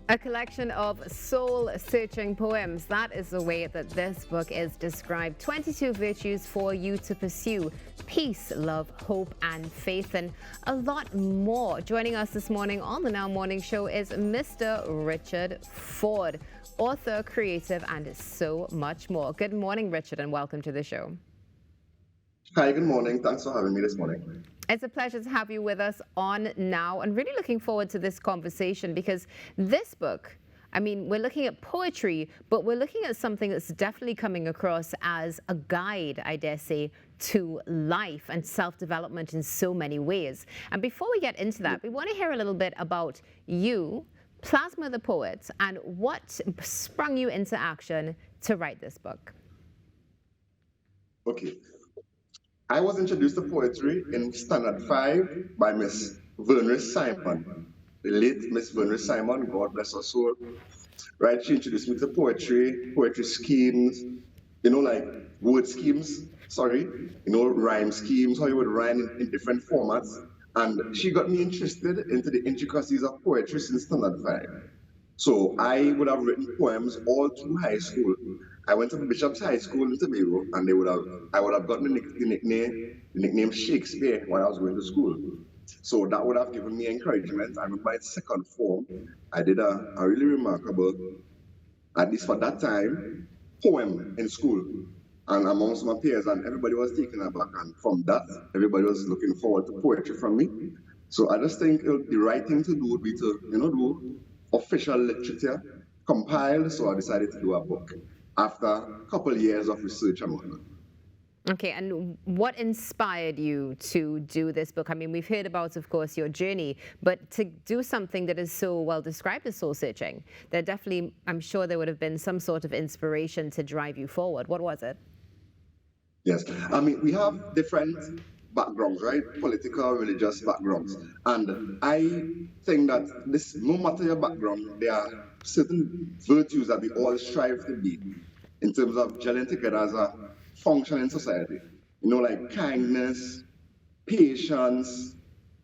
A collection of soul-searching poems. That is the way that this book is described. 22 virtues for you to pursue. Peace, love, hope, and faith, and a lot more. Joining us this morning on the Now Morning Show is Mr. Richard Ford, author, creative, and so much more. Good morning, Richard, and welcome to the show. Hi, good morning. Thanks for having me this morning. It's a pleasure to have you with us on Now, and really looking forward to this conversation because this book, I mean, we're looking at poetry, but we're looking at something that's definitely coming across as a guide, I dare say, to life and self-development in so many ways. And before we get into that, we want to hear a little bit about you, Plasma the Poet, and what sprung you into action to write this book. Okay. I was introduced to poetry in Standard 5 by Miss Verner Simon, the late Miss Verner Simon, God bless her soul. Right, she introduced me to poetry schemes, like word schemes, rhyme schemes, how you would rhyme in different formats. And she got me interested into the intricacies of poetry since Standard 5. So I would have written poems all through high school. I went to Bishop's High School in Tobago, and I would have gotten the nickname Shakespeare while I was going to school. So that would have given me encouragement. I remember in second form, I did a really remarkable, at least for that time, poem in school and amongst my peers, and everybody was taken aback. And from that, everybody was looking forward to poetry from me. So I just think the right thing to do would be to, do official literature compiled. So I decided to do a book after a couple of years of research and whatnot. Okay, and what inspired you to do this book? I mean, we've heard about, of course, your journey, but to do something that is so well described as soul-searching, there definitely, I'm sure there would have been some sort of inspiration to drive you forward. What was it? Yes, I mean, we have different backgrounds, right? Political, religious backgrounds. And I think that no matter your background, there are certain virtues that we all strive to be in terms of gelling together as a functioning society. Like kindness, patience,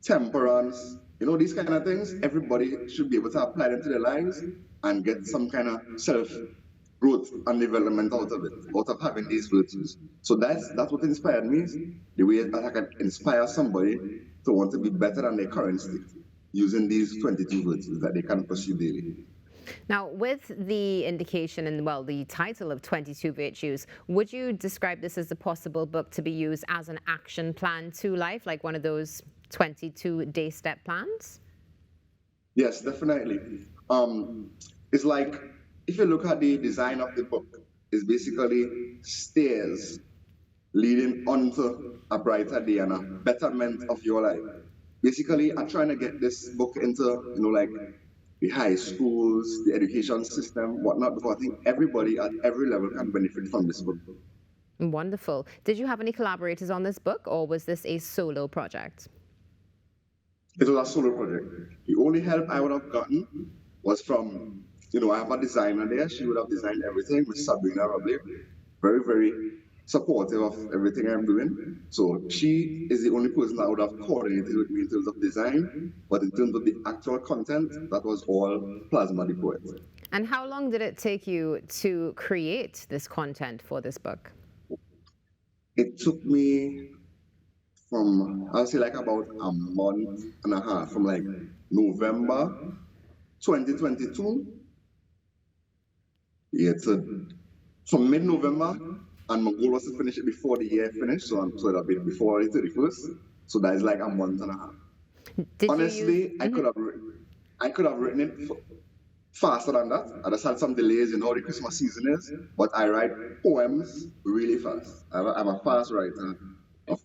temperance, these kind of things. Everybody should be able to apply them to their lives and get some kind of self-growth and development out of having these virtues. So that's what inspired me, the way that I can inspire somebody to want to be better than their current state using these 22 virtues that they can pursue daily. Now, with the indication and, well, the title of 22 Virtues, would you describe this as a possible book to be used as an action plan to life, like one of those 22-day step plans? Yes, definitely. It's like, if you look at the design of the book, it's basically stairs leading onto a brighter day and a betterment of your life. Basically, I'm trying to get this book into, like the high schools, the education system, whatnot, because I think everybody at every level can benefit from this book. Wonderful. Did you have any collaborators on this book, or was this a solo project? It was a solo project. The only help I would have gotten was from, I have a designer there. She would have designed everything with Sabrina Robley. Very, very supportive of everything I'm doing. So she is the only person that would have coordinated with me in terms of design, but in terms of the actual content, that was all Plasma the Poet. And how long did it take you to create this content for this book? It took me from, I'll say like about a month and a half, from like November 2022, from mid-November, and my goal was to finish it before the year finished, so it'll be before the 31st. So that is like a month and a half. Honestly, I could have written it faster than that. I just had some delays in how the Christmas season is, but I write poems really fast. I'm a fast writer of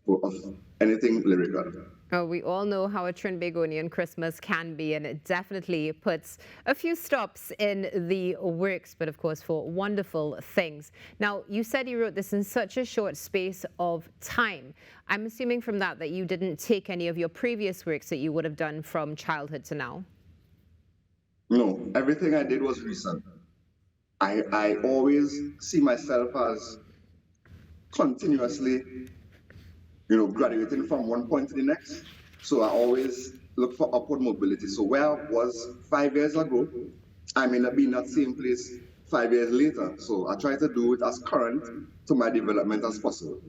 anything lyrical. Oh, we all know how a Trinbagonian Christmas can be, and it definitely puts a few stops in the works, but of course for wonderful things. Now, you said you wrote this in such a short space of time. I'm assuming from that you didn't take any of your previous works that you would have done from childhood to now. No, everything I did was recent. I always see myself as continuously graduating from one point to the next. So I always look for upward mobility. So where I was 5 years ago, I may not be in that same place 5 years later. So I try to do it as current to my development as possible.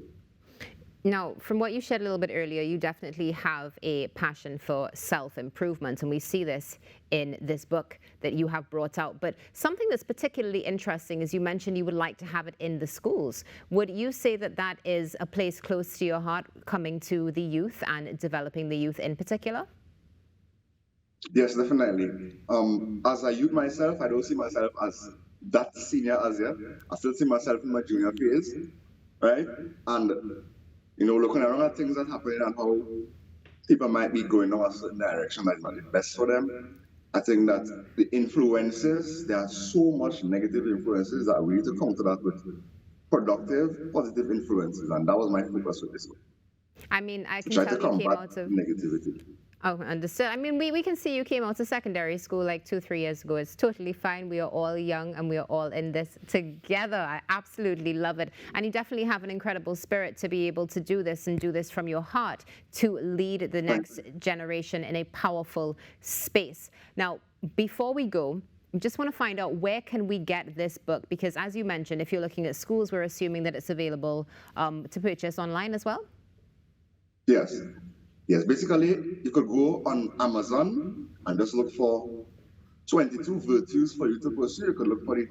Now, from what you shared a little bit earlier, you definitely have a passion for self-improvement, and we see this in this book that you have brought out. But something that's particularly interesting is you mentioned you would like to have it in the schools. Would you say that that is a place close to your heart, coming to the youth and developing the youth in particular? Yes, definitely. As a youth myself, I don't see myself as that senior as yet. I still see myself in my junior phase, right? And looking around at things that happen and how people might be going down a certain direction that's not the best for them. I think that the influences, there are so much negative influences that we need to counter that with productive, positive influences. And that was my focus with this one. I mean, I To can try to tell you came combat out of... negativity. Oh, understood. I mean, we can see you came out of secondary school like 2-3 years ago. It's totally fine. We are all young and we are all in this together. I absolutely love it. And you definitely have an incredible spirit to be able to do this and do this from your heart to lead the next generation in a powerful space. Now, before we go, I just want to find out, where can we get this book? Because as you mentioned, if you're looking at schools, we're assuming that it's available to purchase online as well? Yes. Yes, basically, you could go on Amazon and just look for 22 virtues for you to pursue. You could look for the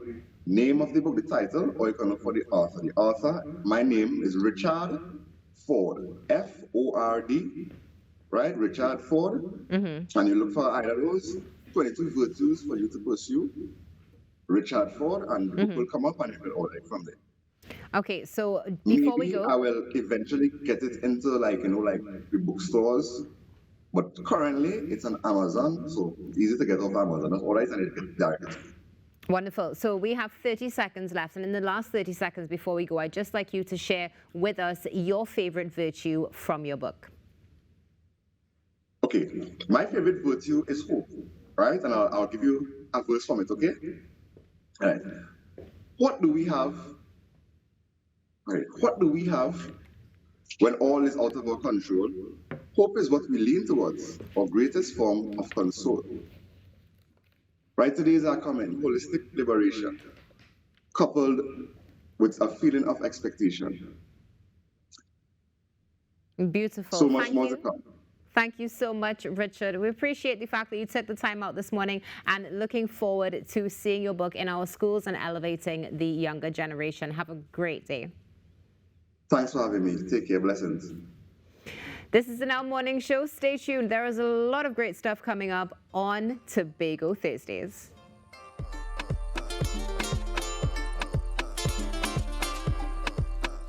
name of the book, the title, or you can look for the author. The author, my name is Richard Ford, Ford, right? Richard Ford. And you look for either of those 22 virtues for you to pursue, Richard Ford, and the book will come up and you will order it from there. Okay, so before we Maybe go, I will eventually get it into like the bookstores, but currently it's on Amazon, so it's easy to get off Amazon. That's all right, and it gets directed to you. wonderful. So we have 30 seconds left, and in the last 30 seconds before we go, I'd just like you to share with us your favorite virtue from your book. Okay, my favorite virtue is hope, right? And I'll give you a verse from it, okay? All right. What do we have? All right. What do we have when all is out of our control? Hope is what we lean towards, our greatest form of console. Right, today's our comment, holistic liberation, coupled with a feeling of expectation. Beautiful. So much Thank more you. to come. Thank you so much, Richard. We appreciate the fact that you took the time out this morning, and looking forward to seeing your book in our schools and elevating the younger generation. Have a great day. Thanks for having me. Take care. Blessings. This is the Now Morning Show. Stay tuned. There is a lot of great stuff coming up on Tobago Thursdays.